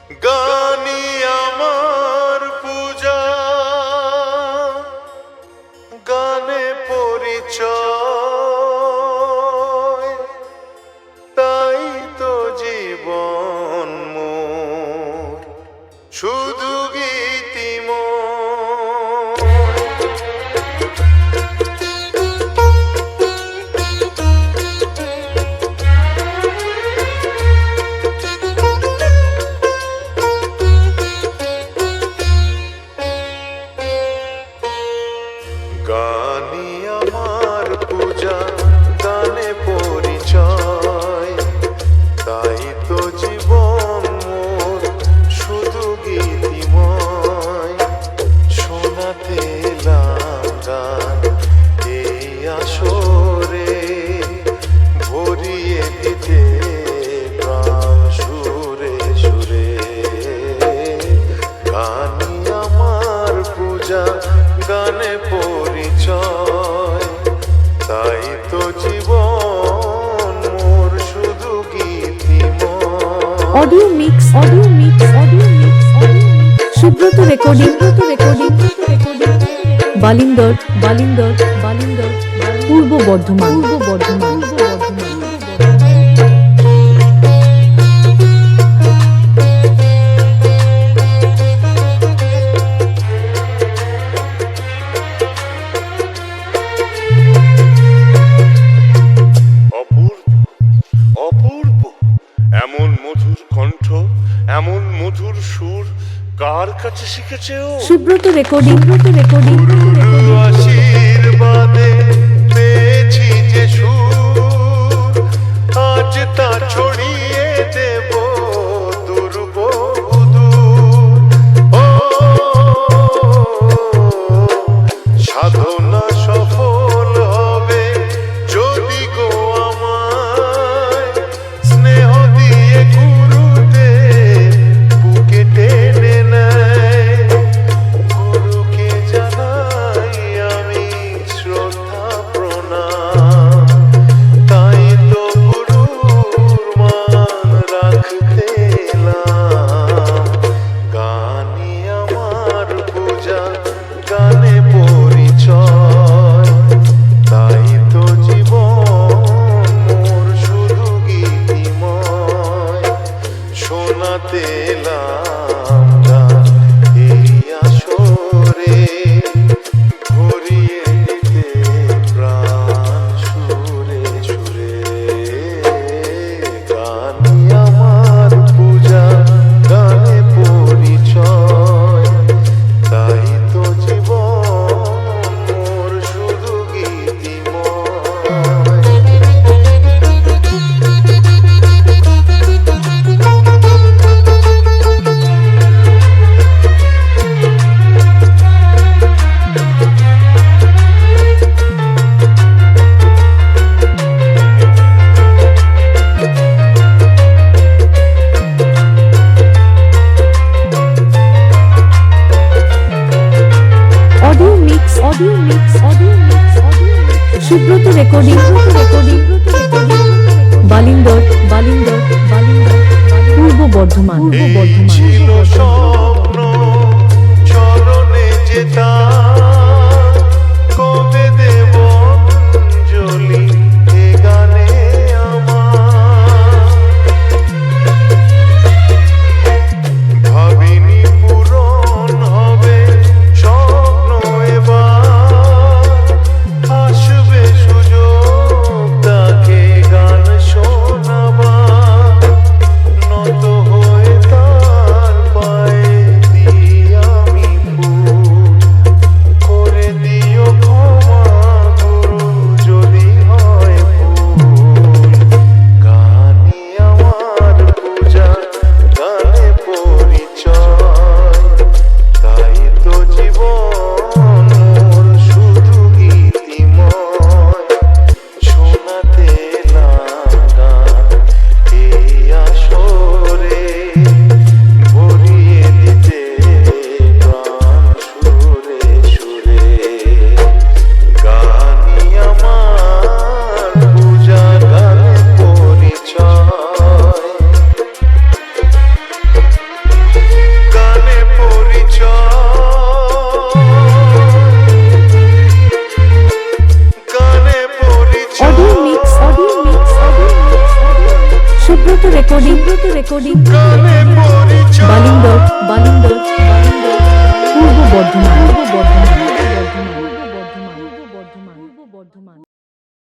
গানি আমার পূজা, গানে পরিচয়, তাই তো জীবন মোর শুধু গীতিময়। গানি আমার পূজা, গানে পরিচয়, তাই তো জীবন মোর শুধু গীতিময়। শোনাতে এলাম গান এই আসরে, ভরিয়ে দিতে প্রাণ সুরে সুরে। গানি আমার পূজা, গানে পরিচয়, তাই তো জীবন মোর শুধু গীতিময়। অডিও মিক্স, সুব্রত রেকর্ডিং, বালিন্দর, পূর্ব বর্ধমান। অপূর্ব এমন মধুর কণ্ঠ, এমন মধুর সুর কার কাছে শিখেছে ও? সুব্রত রেকর্ডিং, গুরুর আশীর্বাদে পেয়েছি যে সুর, আজ তা ছড়িয়ে দেব দুর্বদূর। ও সাধনা সফল হবে যদি গো আমায় স্নেহ দিয়ে গুরুদেব বুকে টেনে নেয়। গুরুকে জানাই আমি শ্রদ্ধা প্রণাম, তাই তো গুরুর মান রাখতে এলাম। গানি আমার পূজা, গানে পরিচয়, তাই তো জীবন মোর শুধু গীতিময়। শোনাতে এলাম গান এই আসরে, ভরিয়ে দিতে প্রাণ সুরে সুরে। গানি আমার পূজা, গানে পরিচয়, তাই তো জীবন মোর শুধু গীতিময়। অডিও মিক্স, সুব্রত রেকর্ডিং, বালিন্দর, পূর্ব বর্ধমান। এই ছিল স্বপ্ন, চরণে যেতা, কবে দেব অঞ্জলি এ গানে আমার। ভাবিনি পূরণ হবে স্বপ্ন এবার, আসবে সুযোগ তাকে গান শোনাবার। নত হয়ে তার পায়ে রেকর্ডিং কানে পরিচয় বালিন্দর পূর্ব বর্ধমান